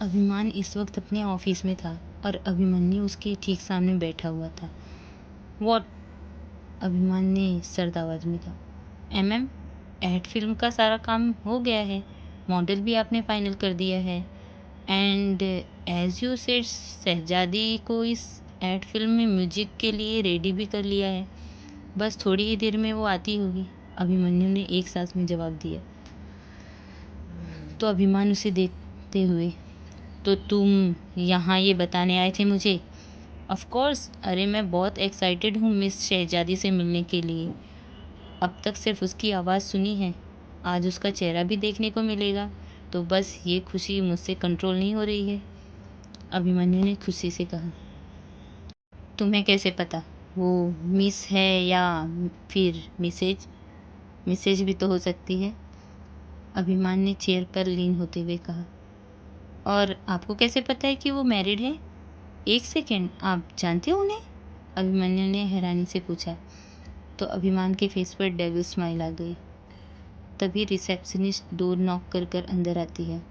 अभिमान इस वक्त अपने ऑफिस में था और अभिमन्यु उसके ठीक सामने बैठा हुआ था। वॉट? अभिमान ने सर्द आवाज में कहा। एमएम, एड फिल्म का सारा काम हो गया है, मॉडल भी आपने फाइनल कर दिया है, एंड एज यू सेड शहजादी को इस एड फिल्म में म्यूजिक के लिए रेडी भी कर लिया है, बस थोड़ी ही देर में वो आती होगी। अभिमन्यु ने एक सांस में जवाब दिया। तो अभिमान उसे देखते हुए, तो तुम यहाँ ये बताने आए थे मुझे? ऑफ कोर्स, अरे मैं बहुत एक्साइटेड हूँ मिस शहजादी से मिलने के लिए। अब तक सिर्फ उसकी आवाज़ सुनी है, आज उसका चेहरा भी देखने को मिलेगा, तो बस ये खुशी मुझसे कंट्रोल नहीं हो रही है। अभिमन्यु ने खुशी से कहा। तुम्हें कैसे पता वो मिस है या फिर मिसेज? मिसेज भी तो हो सकती है, अभिमान ने चेयर पर लीन होते हुए कहा। और आपको कैसे पता है कि वो मैरिड है? एक सेकेंड, आप जानते हो उन्हें? अभिमन्यु ने हैरानी से पूछा। तो अभिमान के फेस पर डेविल स्माइल आ गई। तभी रिसेप्शनिस्ट डोर नॉक कर कर अंदर आती है।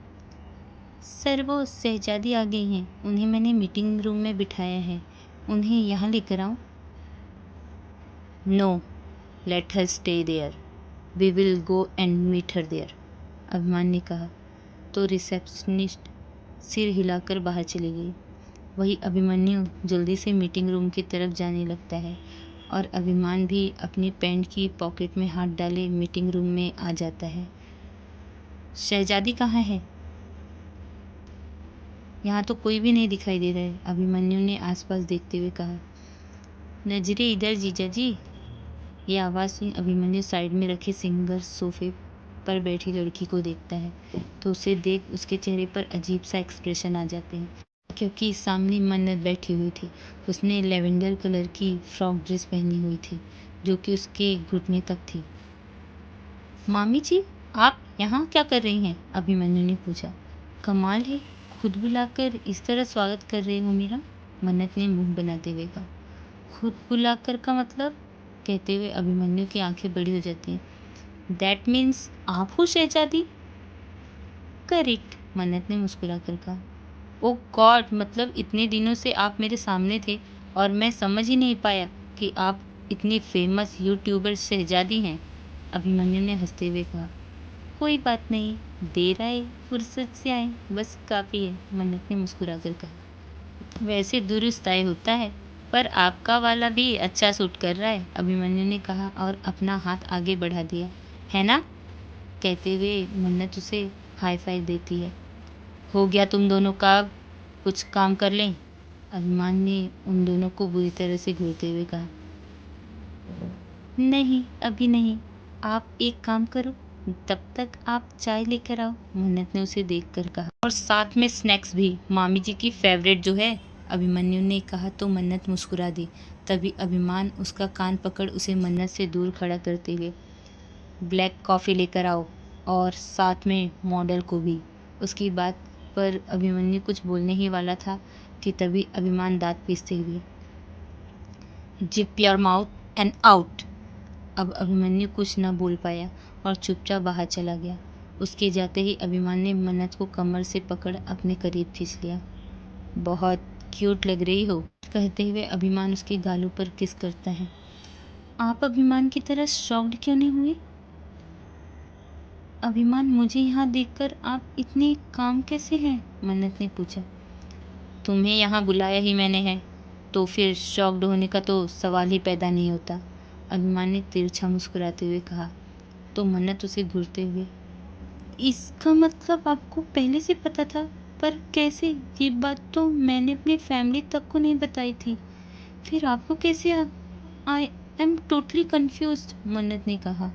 सर, वो शहजादी आ गई हैं, उन्हें मैंने मीटिंग रूम में बिठाया है, उन्हें यहाँ लेकर आऊँ? No, let her stay there, we will go and meet her there, Abhimaan ने कहा। तो रिसेप्शनिस्ट सिर हिलाकर बाहर चली गई। वही अभिमन्यु जल्दी से मीटिंग रूम की तरफ जाने लगता है और अभिमान भी अपनी पैंट की पॉकेट में हाथ डाले मीटिंग रूम में आ जाता है। शहजादी कहाँ है? यहाँ तो कोई भी नहीं दिखाई दे रहा है, अभिमन्यु ने आसपास देखते हुए कहा। नजरे इधर जीजा जी। ये आवाज़ सुन अभिमन्यु साइड में रखे सिंगल सोफे पर बैठी लड़की को देखता है, तो उसे देख उसके चेहरे पर अजीब सा एक्सप्रेशन आ जाते हैं, क्योंकि सामने मन्नत बैठी हुई थी। उसने लेवेंडर कलर की फ्रॉक ड्रेस पहनी हुई थी, जो कि उसके घुटने तक थी। मामी जी, आप यहाँ क्या कर रही हैं? अभिमन्यु ने पूछा। कमाल है, खुद बुलाकर इस तरह स्वागत कर रही हो मेरा, मन्नत ने मुंह बनाते हुए कहा। खुद बुलाकर का मतलब? कहते हुए अभिमन्यु की आंखें बड़ी हो जाती हैं। दैट मीन्स आप हो शहजादी? करेक्ट, मन्नत ने मुस्कुराकर कहा। ओ गॉड, मतलब इतने दिनों से आप मेरे सामने थे और मैं समझ ही नहीं पाया कि आप इतनी फेमस यूट्यूबर शहजादी हैं, अभिमन्यु ने हंसते हुए कहा। कोई बात नहीं, देर आए फुर्सत से आए, बस काफ़ी है, मन्नत ने मुस्कुराकर कहा। वैसे दुरुस्त आए होता है, पर आपका वाला भी अच्छा सूट कर रहा है, अभिमन्यु ने कहा और अपना हाथ आगे बढ़ा दिया। है ना? कहते हुए मन्नत उसे हाई फाइव देती है। हो गया तुम दोनों का, कुछ काम कर लें, अभिमान ने उन दोनों को बुरी तरह से घूरते हुए कहा। नहीं, अभी नहीं, आप एक काम करो, तब तक आप चाय लेकर आओ, मन्नत ने उसे देखकर कहा। और साथ में स्नैक्स भी, मामी जी की फेवरेट जो है, अभिमन्यु ने कहा। तो मन्नत मुस्कुरा दी। तभी अभिमान उसका कान पकड़ उसे मन्नत से दूर खड़ा करते हुए, ब्लैक कॉफ़ी लेकर आओ, और साथ में मॉडल को भी। उसकी बात पर अभिमन्यु कुछ बोलने ही वाला था कि तभी अभिमान दांत पीसते हुए, zip your mouth and out. अब अभिमन्यु कुछ न बोल पाया और चुपचाप बाहर चला गया। उसके जाते ही अभिमान ने मन्नत को कमर से पकड़ अपने करीब खींच लिया। बहुत क्यूट लग रही हो, कहते हुए अभिमान उसके गालों पर किस करता है। आप अभिमान की तरह शॉक्ड क्यों नहीं हुए? अभिमान, मुझे यहाँ देखकर आप इतने काम कैसे हैं? मन्नत ने पूछा। तुम्हें यहाँ बुलाया ही मैंने है, तो फिर शॉक्ड होने का तो सवाल ही पैदा नहीं होता, अभिमान ने तिरछा मुस्कुराते हुए कहा। तो मन्नत उसे घूरते हुए, इसका मतलब आपको पहले से पता था? पर कैसे? ये बात तो मैंने अपनी फैमिली तक को नहीं बताई थी, फिर आपको कैसे? आई एम टोटली कंफ्यूज्ड, मन्नत ने कहा।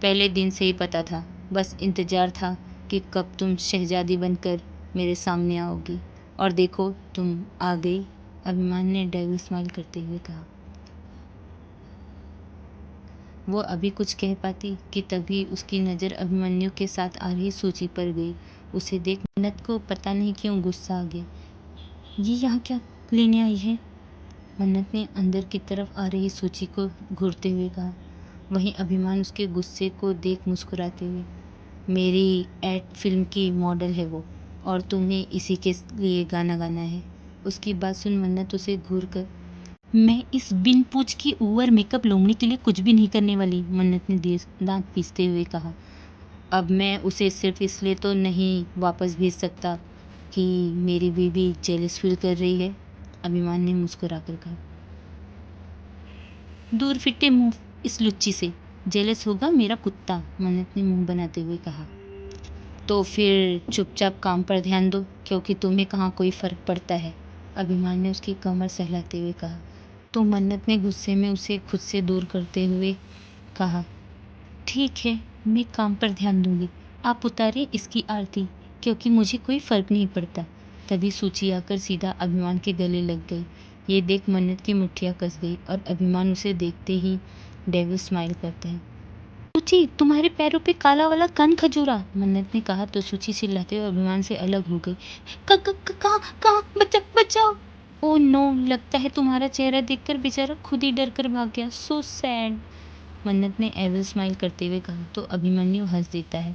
पहले दिन से ही पता था, बस इंतजार था कि कब तुम शहजादी बनकर मेरे सामने आओगी, और देखो तुम आ गई, अभिमान ने डेविल स्माइल करते हुए कहा। वो अभी कुछ कह पाती कि तभी उसकी नज़र अभिमन्यु के साथ आ रही सूची पर गई। उसे देख मन्नत को पता नहीं क्यों गुस्सा आ गया। ये यहाँ क्या लेने आई है? मन्नत ने अंदर की तरफ आ रही सूची को घूरते हुए कहा। वहीं अभिमान उसके गुस्से को देख मुस्कुराते हुए, मेरी एड फिल्म की मॉडल है वो, और तुम्हें इसी के लिए गाना गाना है। उसकी बात सुन मन्नत उसे घूर कर, मैं इस बिन पूछ की ओवर मेकअप लोमड़ी के लिए कुछ भी नहीं करने वाली, मन्नत ने दांत पीसते हुए कहा। अब मैं उसे सिर्फ इसलिए तो नहीं वापस भेज सकता कि मेरी बीवी जेलस फील कर रही है, अभिमान ने मुस्कुरा कर कहा। दूर फिटे मुंह इस लुच्ची से, जेलस होगा मेरा कुत्ता, मन्नत ने मुंह बनाते हुए कहा। तो फिर चुपचाप काम पर ध्यान दो, क्योंकि तुम्हें कहाँ कोई फर्क पड़ता है, अभिमान ने उसकी कमर सहलाते हुए कहा। तो मन्नत ने गुस्से में उसे खुद से दूर करते हुए कहा, ठीक है, मैं काम पर ध्यान दूंगी, आप उतारे इसकी आरती, क्योंकि मुझे कोई फर्क नहीं पड़ता। तभी सूची आकर सीधा अभिमान के गले लग गई। ये देख मन्नत की मुट्ठियां कस गई और अभिमान उसे देखते ही डेविल स्माइल करता है। सूची, तुम्हारे पैरों पे काला वाला कान खजूरा, मन्नत ने कहा तो सूची चिल्लाते हुए अभिमान से अलग हो गई। कहाँ बचाओ। ओ नो, लगता है तुम्हारा चेहरा देखकर बेचारा खुद ही डर कर भाग गया, सो सैड, मन्नत ने एविल स्माइल करते हुए कहा तो अभिमन्यु हंस देता है।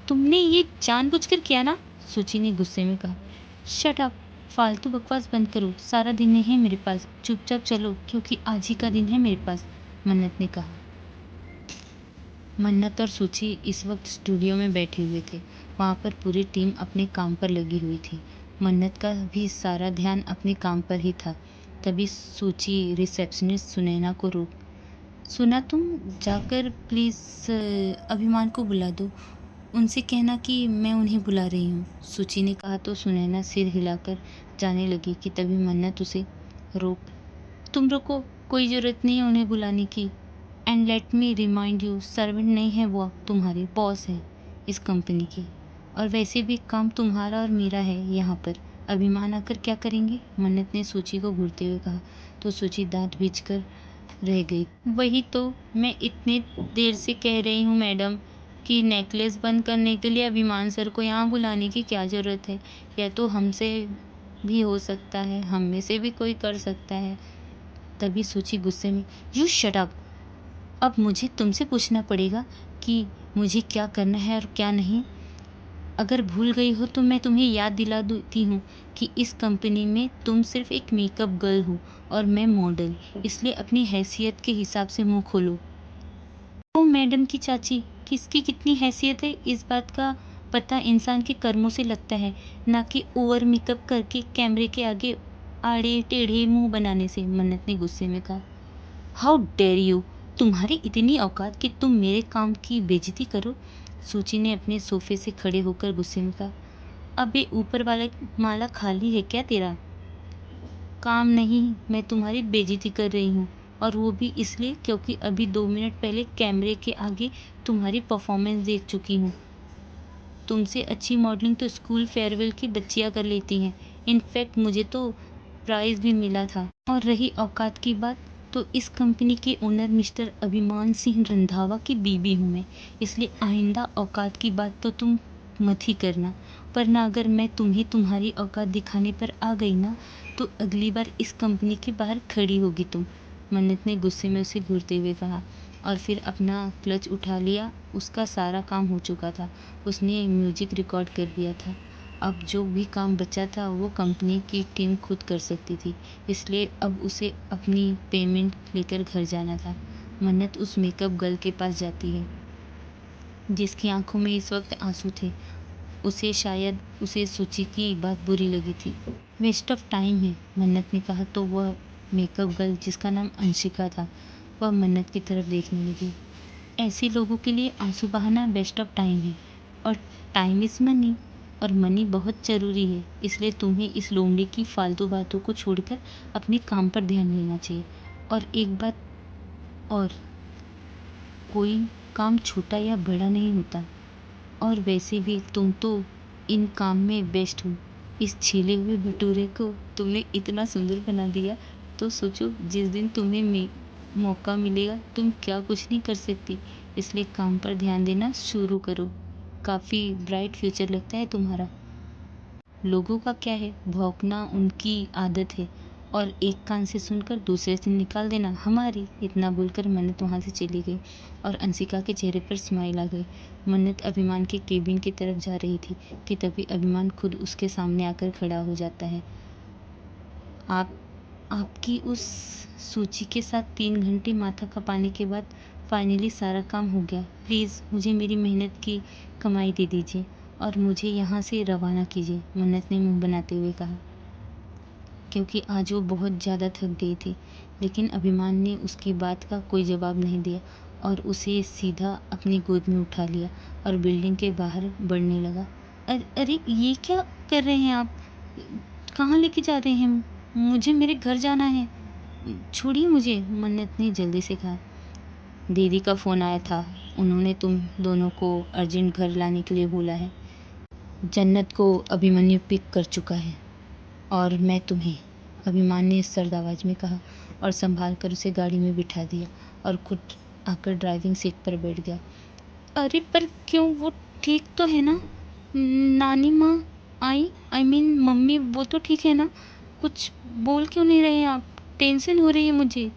तुमने ये जानबूझकर किया ना, सूची ने गुस्से में कहा। शट अप, फालतू बकवास बंद करो, सारा दिन नहीं है मेरे पास, चुपचाप चलो क्योंकि आज ही का दिन है मेरे पास, मन्नत ने कहा। मन्नत और सूची इस वक्त स्टूडियो में बैठे हुए थे। वहाँ पर पूरी टीम अपने काम पर लगी हुई थी। मन्नत का भी सारा ध्यान अपने काम पर ही था। तभी सूची रिसेप्शनिस्ट सुनैना को रोक, सुना, तुम जाकर प्लीज़ अभिमान को बुला दो, उनसे कहना कि मैं उन्हें बुला रही हूँ, सूची ने कहा तो सुनैना सिर हिलाकर जाने लगी कि तभी मन्नत उसे रोक, तुम रुको, कोई ज़रूरत नहीं है उन्हें बुलाने की। And let me remind you, servant नहीं है वो, तुम्हारे बॉस है इस कंपनी के, और वैसे भी काम तुम्हारा और मेरा है यहाँ पर, अभिमान आकर क्या करेंगे, मन्नत ने सूची को घूरते हुए कहा तो सूची दांत भींच कर रह गई। वही तो मैं इतनी देर से कह रही हूँ मैडम कि नेकलेस बंद करने के लिए अभिमान सर को यहाँ बुलाने की क्या ज़रूरत है, या तो हमसे भी हो सकता है, हम में से भी कोई कर सकता है। तभी सूची गुस्से में, यू शट अप, अब मुझे तुमसे पूछना पड़ेगा कि मुझे क्या करना है और क्या नहीं। अगर भूल गई हो तो मैं तुम्हें याद दिला देती हूँ कि इस कंपनी में तुम सिर्फ एक मेकअप गर्ल हो और मैं मॉडल, इसलिए अपनी हैसियत के हिसाब से मुंह खोलो। ओ मैडम की चाची, किसकी कितनी हैसियत है इस बात का पता इंसान के कर्मों से लगता है, ना कि ओवर मेकअप करके कैमरे के आगे आड़े टेढ़े मुंह बनाने से, मन्नत ने गुस्से में कहा। हाउ डेयर यू, तुम्हारी इतनी औकात कि तुम मेरे काम की बेइज्जती करो, सूची ने अपने सोफे से खड़े होकर गुस्से में कहा। अबे ऊपर वाला माला खाली है क्या तेरा? काम नहीं, मैं तुम्हारी बेइज्जती कर रही हूँ, और वो भी इसलिए क्योंकि अभी 2 मिनट पहले कैमरे के आगे तुम्हारी परफॉर्मेंस देख चुकी हूँ। तुमसे अच्छी मॉडलिंग तो स्कूल फेयरवेल की बच्चियाँ कर लेती हैं, इनफैक्ट मुझे तो प्राइज़ भी मिला था। और रही औकात की बात, तो इस कंपनी के ओनर मिस्टर अभिमान सिंह रंधावा की बीवी हूँ मैं, इसलिए आइंदा औकात की बात तो तुम मत ही करना, वरना अगर मैं तुम्हें तुम्हारी औकात दिखाने पर आ गई ना, तो अगली बार इस कंपनी के बाहर खड़ी होगी तुम, मन्नत ने गुस्से में उसे घूरते हुए कहा और फिर अपना क्लच उठा लिया। उसका सारा काम हो चुका था, उसने म्यूजिक रिकॉर्ड कर दिया था। अब जो भी काम बचा था वो कंपनी की टीम खुद कर सकती थी, इसलिए अब उसे अपनी पेमेंट लेकर घर जाना था। मन्नत उस मेकअप गर्ल के पास जाती है जिसकी आंखों में इस वक्त आंसू थे। उसे सूची की बात बुरी लगी थी। वेस्ट ऑफ टाइम है, मन्नत ने कहा तो वह मेकअप गर्ल जिसका नाम अंशिका था, वह मन्नत की तरफ देखने लगी। ऐसे लोगों के लिए आंसू बहाना वेस्ट ऑफ टाइम है, और टाइम इज़ मनी, और मनी बहुत ज़रूरी है, इसलिए तुम्हें इस लोमड़ी की फालतू बातों को छोड़कर अपने काम पर ध्यान देना चाहिए। और एक बात और, कोई काम छोटा या बड़ा नहीं होता, और वैसे भी तुम तो इन काम में बेस्ट हो। इस छीले हुए भटूरे को तुमने इतना सुंदर बना दिया, तो सोचो जिस दिन तुम्हें मौका मिलेगा तुम क्या कुछ नहीं कर सकती, इसलिए काम पर ध्यान देना शुरू करो। काफ़ी ब्राइट फ्यूचर लगता है तुम्हारा। लोगों का क्या है, भौंकना उनकी आदत है, और एक कान से सुनकर दूसरे से निकाल देना हमारी। इतना बोलकर मन्नत वहाँ से चली गई और अंशिका के चेहरे पर स्माइल आ गई। मन्नत अभिमान के केबिन की तरफ जा रही थी कि तभी अभिमान खुद उसके सामने आकर खड़ा हो जाता है। आपकी उस सूची के साथ 3 घंटे माथा खपाने के बाद फाइनली सारा काम हो गया। प्लीज़ मुझे मेरी मेहनत की कमाई दे दीजिए और मुझे यहाँ से रवाना कीजिए, मन्नत ने मुंह बनाते हुए कहा, क्योंकि आज वो बहुत ज़्यादा थक गई थी। लेकिन अभिमान ने उसकी बात का कोई जवाब नहीं दिया और उसे सीधा अपनी गोद में उठा लिया और बिल्डिंग के बाहर बढ़ने लगा। अरे ये क्या कर रहे हैं आप? कहाँ लेके जा रहे हैं? मुझे मेरे घर जाना है, छोड़िए मुझे, मन्नत ने जल्दी से कहा। दीदी का फ़ोन आया था, उन्होंने तुम दोनों को अर्जेंट घर लाने के लिए बोला है। जन्नत को अभिमन्यु पिक कर चुका है और मैं तुम्हें, अभिमान ने सर्द आवाज़ में कहा और संभाल कर उसे गाड़ी में बिठा दिया और खुद आकर ड्राइविंग सीट पर बैठ गया। अरे पर क्यों, वो ठीक तो है ना? नानी माँ आई मीन मम्मी, वो तो ठीक है ना? कुछ बोल क्यों नहीं रहे आप? टेंशन हो रही है मुझे,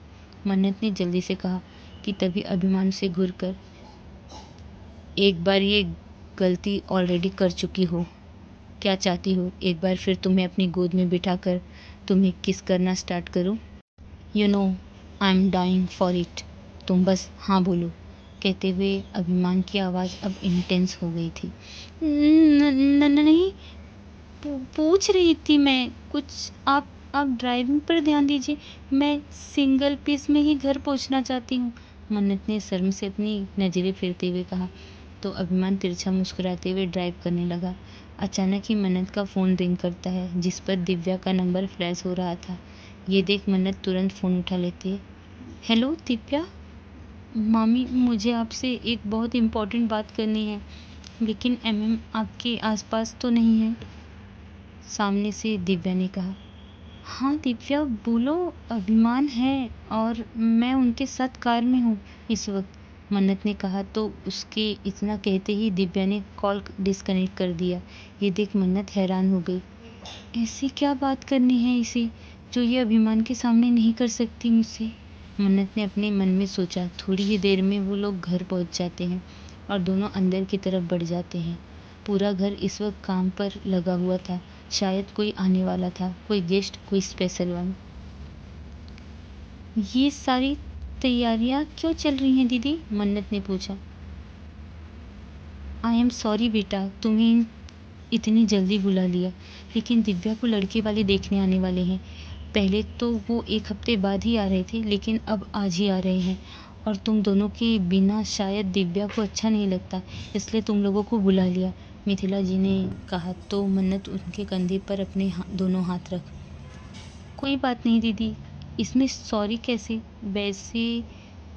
मन्नत ने जल्दी से कहा कि तभी अभिमान से घूर कर, एक बार ये गलती ऑलरेडी कर चुकी हो, क्या चाहती हो एक बार फिर तुम्हें अपनी गोद में बिठाकर तुम्हें किस करना स्टार्ट करूं? You know I am dying for it, तुम बस हाँ बोलो, कहते हुए अभिमान की आवाज़ अब इंटेंस हो गई थी। नहीं, पूछ रही थी मैं कुछ, आप ड्राइविंग पर ध्यान दीजिए, मैं सिंगल पीस में ही घर पहुंचना चाहती हूँ, मन्नत ने शर्म से अपनी नज़रें फेरते हुए कहा। तो अभिमान तिरछा मुस्कुराते हुए ड्राइव करने लगा। अचानक ही मन्नत का फ़ोन रिंग करता है, जिस पर दिव्या का नंबर फ्लैश हो रहा था। ये देख मन्नत तुरंत फ़ोन उठा लेती है। हेलो दिव्या, मामी मुझे आपसे एक बहुत इम्पोर्टेंट बात करनी है, लेकिन एमएम आपके आसपास तो नहीं है, सामने से दिव्या ने कहा। हाँ दिव्या बोलो, अभिमान है और मैं उनके साथ कार में हूँ इस वक्त, मन्नत ने कहा। तो उसके इतना कहते ही दिव्या ने कॉल डिस्कनेक्ट कर दिया। ये देख मन्नत हैरान हो गई। ऐसी क्या बात करनी है इसे जो ये अभिमान के सामने नहीं कर सकती मुझसे, मन्नत ने अपने मन में सोचा। थोड़ी ही देर में वो लोग घर पहुंच जाते हैं और दोनों अंदर की तरफ बढ़ जाते हैं। पूरा घर इस वक्त काम पर लगा हुआ था, शायद कोई आने वाला था, कोई गेस्ट, कोई स्पेशल वन। ये सारी तैयारियां क्यों चल रही हैं दीदी, मन्नत ने पूछा। आई एम सॉरी बेटा, तुम्हें इतनी जल्दी बुला लिया, लेकिन दिव्या को लड़के वाले देखने आने वाले हैं। पहले तो वो 1 हफ्ते बाद ही आ रहे थे, लेकिन अब आज ही आ रहे हैं और तुम दोनों के बिना शायद दिव्या को अच्छा नहीं लगता, इसलिए तुम लोगों को बुला लिया, मिथिला जी ने कहा। तो मन्नत उनके कंधे पर अपने दोनों हाथ रख। कोई बात नहीं दीदी, इसमें सॉरी कैसे, वैसे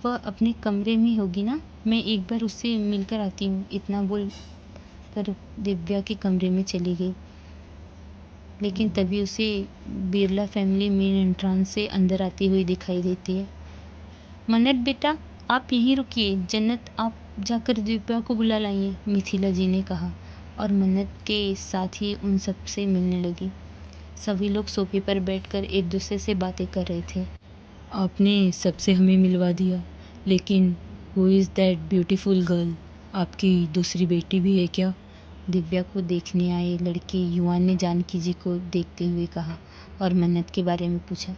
वह अपने कमरे में होगी ना, मैं एक बार उससे मिलकर आती हूँ, इतना बोल कर दिव्या के कमरे में चली गई। लेकिन तभी उसे बिरला फैमिली मेन एंट्रेंस से अंदर आती हुई दिखाई देती है। मन्नत बेटा आप यहीं रुकिए, जन्नत आप जाकर दिव्या को बुला लाइए, मिथिला जी ने कहा और मन्नत के साथ ही उन सब से मिलने लगी। सभी लोग सोफे पर बैठकर एक दूसरे से बातें कर रहे थे। आपने सबसे हमें मिलवा दिया, लेकिन who is that beautiful girl, आपकी दूसरी बेटी भी है क्या, दिव्या को देखने आए लड़के युवान ने जानकी जी को देखते हुए कहा और मन्नत के बारे में पूछा।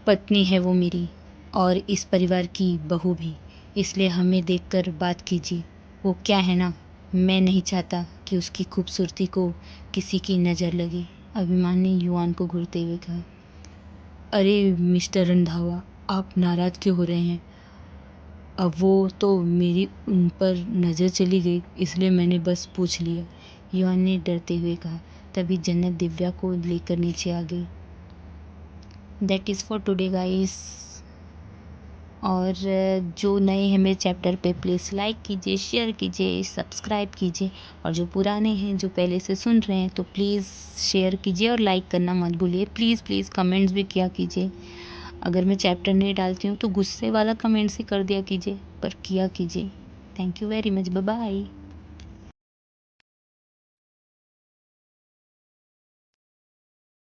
पत्नी है वो मेरी और इस परिवार की बहू भी, इसलिए हमें देखकर बात कीजिए। वो क्या है ना, मैं नहीं चाहता कि उसकी खूबसूरती को किसी की नज़र लगे, अभिमान ने युवान को घूरते हुए कहा। अरे मिस्टर रंधावा, आप नाराज़ क्यों हो रहे हैं? अब वो तो मेरी उन पर नज़र चली गई, इसलिए मैंने बस पूछ लिया, युवान ने डरते हुए कहा। तभी जन्नत दिव्या को लेकर नीचे आ गई। That is for today guys, और जो नए हैं मेरे चैप्टर पे प्लीज़ लाइक कीजिए, शेयर कीजिए, सब्सक्राइब कीजिए, और जो पुराने हैं जो पहले से सुन रहे हैं तो प्लीज़ शेयर कीजिए और लाइक करना मत भूलिए। प्लीज़ प्लीज़ कमेंट्स भी किया कीजिए। अगर मैं चैप्टर नहीं डालती हूँ तो गुस्से वाला कमेंट्स ही कर दिया कीजिए, पर किया कीजिए। Thank you very much, bye bye.